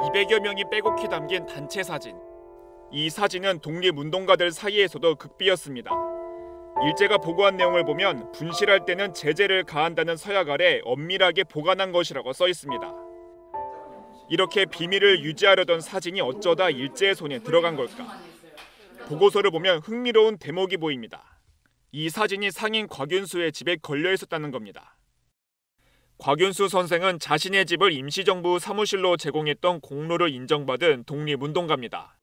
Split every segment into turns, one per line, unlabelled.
200여 명이 빼곡히 담긴 단체 사진. 이 사진은 독립운동가들 사이에서도 극비였습니다. 일제가 보고한 내용을 보면 분실할 때는 제재를 가한다는 서약 아래 엄밀하게 보관한 것이라고 써 있습니다. 이렇게 비밀을 유지하려던 사진이 어쩌다 일제의 손에 들어간 걸까? 보고서를 보면 흥미로운 대목이 보입니다. 이 사진이 상인 곽윤수의 집에 걸려 있었다는 겁니다. 곽윤수 선생은 자신의 집을 임시정부 사무실로 제공했던 공로를 인정받은 독립운동가입니다.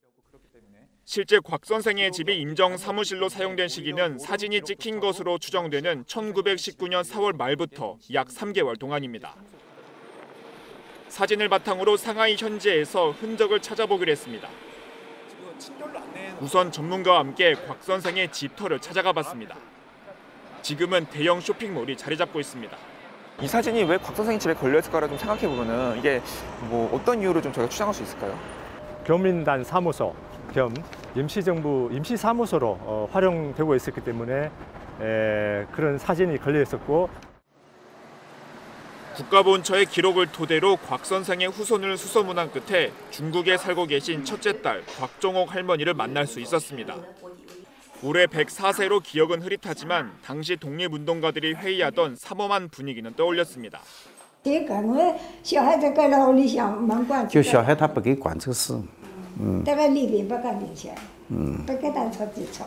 실제 곽 선생의 집이 임정 사무실로 사용된 시기는 사진이 찍힌 것으로 추정되는 1919년 4월 말부터 약 3개월 동안입니다. 사진을 바탕으로 상하이 현지에서 흔적을 찾아보기로 했습니다. 우선 전문가와 함께 곽 선생의 집터를 찾아가 봤습니다. 지금은 대형 쇼핑몰이 자리 잡고 있습니다.
이 사진이 왜 곽 선생님 집에 걸려있을까를 좀 생각해 보면은 이게 뭐 어떤 이유로 좀 저희가 추정할 수 있을까요?
교민단 사무소 겸 임시정부 임시사무소로 활용되고 있었기 때문에 그런 사진이 걸려 있었고,
국가본처의 기록을 토대로 곽 선생의 후손을 수소문한 끝에 중국에 살고 계신 첫째 딸 곽종옥 할머니를 만날 수 있었습니다. 올해 104세로 기억은 흐릿하지만 당시 독립운동가들이 회의하던 삼엄한 분위기는 떠올렸습니다.
就小孩他不给管这个事，
在那里边不敢领钱，不跟他吵几吵，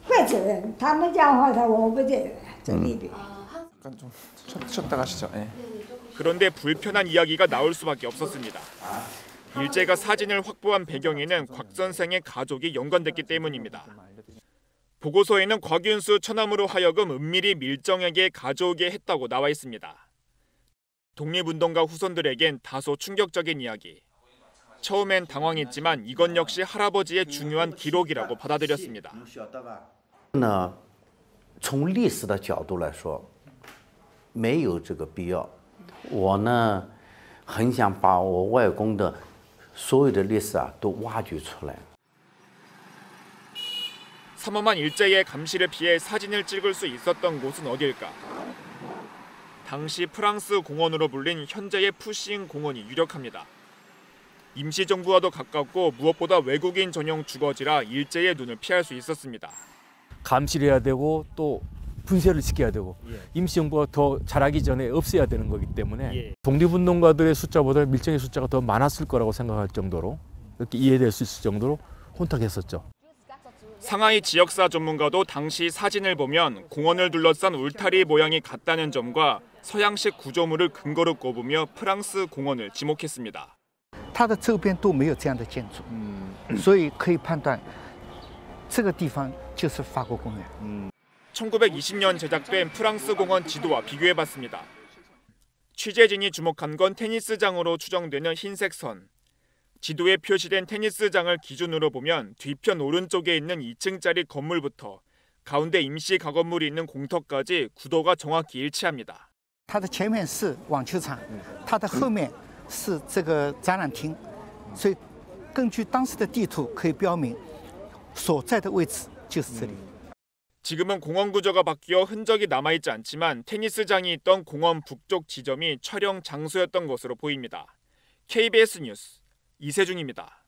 怪责任。他们讲话他我不责任，在里边。
약간 좀 쉬었다 가시죠. 예.
그런데 불편한 이야기가 나올 수밖에 없었습니다. 일제가 사진을 확보한 배경에는 곽 선생의 가족이 연관됐기 때문입니다. 보고서에는 곽윤수 처남으로 하여금 은밀히 밀정에게 가져오게 했다고 나와 있습니다. 독립운동가 후손들에겐 다소 충격적인 이야기. 처음엔 당황했지만 이건 역시 할아버지의 중요한 기록이라고 받아들였습니다.
从历史的角度来说，没有这个必要。我呢，很想把我外公的所有的历史都挖掘出来。
삼엄한 일제의 감시를 피해 사진을 찍을 수 있었던 곳은 어딜까? 당시 프랑스 공원으로 불린 현재의 푸싱 공원이 유력합니다. 임시정부와도 가깝고 무엇보다 외국인 전용 주거지라 일제의 눈을 피할 수 있었습니다.
감시를 해야 되고 또 분쇄를 시켜야 되고 임시정부가 더 잘하기 전에 없애야 되는 거기 때문에 독립운동가들의 숫자보다 밀정의 숫자가 더 많았을 거라고 생각할 정도로, 이렇게 이해될 수 있을 정도로 혼탁했었죠.
상하이 지역사 전문가도 당시 사진을 보면 공원을 둘러싼 울타리 모양이 같다는 점과 서양식 구조물을 근거로 꼽으며 프랑스 공원을 지목했습니다.
它的周边都没有这样的建筑，所以可以判断这个地方就是法国公园。
1920년 제작된 프랑스 공원 지도와 비교해봤습니다. 취재진이 주목한 건 테니스장으로 추정되는 흰색 선. 지도에 표시된 테니스장을 기준으로 보면 뒤편 오른쪽에 있는 2층짜리 건물부터 가운데 임시 가건물이 있는 공터까지 구도가 정확히 일치합니다.
它的前面是网球场，它的后面是这个展览厅，所以根据当时的地图可以标明所在的位置就是这里。
지금은 공원 구조가 바뀌어 흔적이 남아있지 않지만 테니스장이 있던 공원 북쪽 지점이 촬영 장소였던 것으로 보입니다. KBS 뉴스 이세중입니다.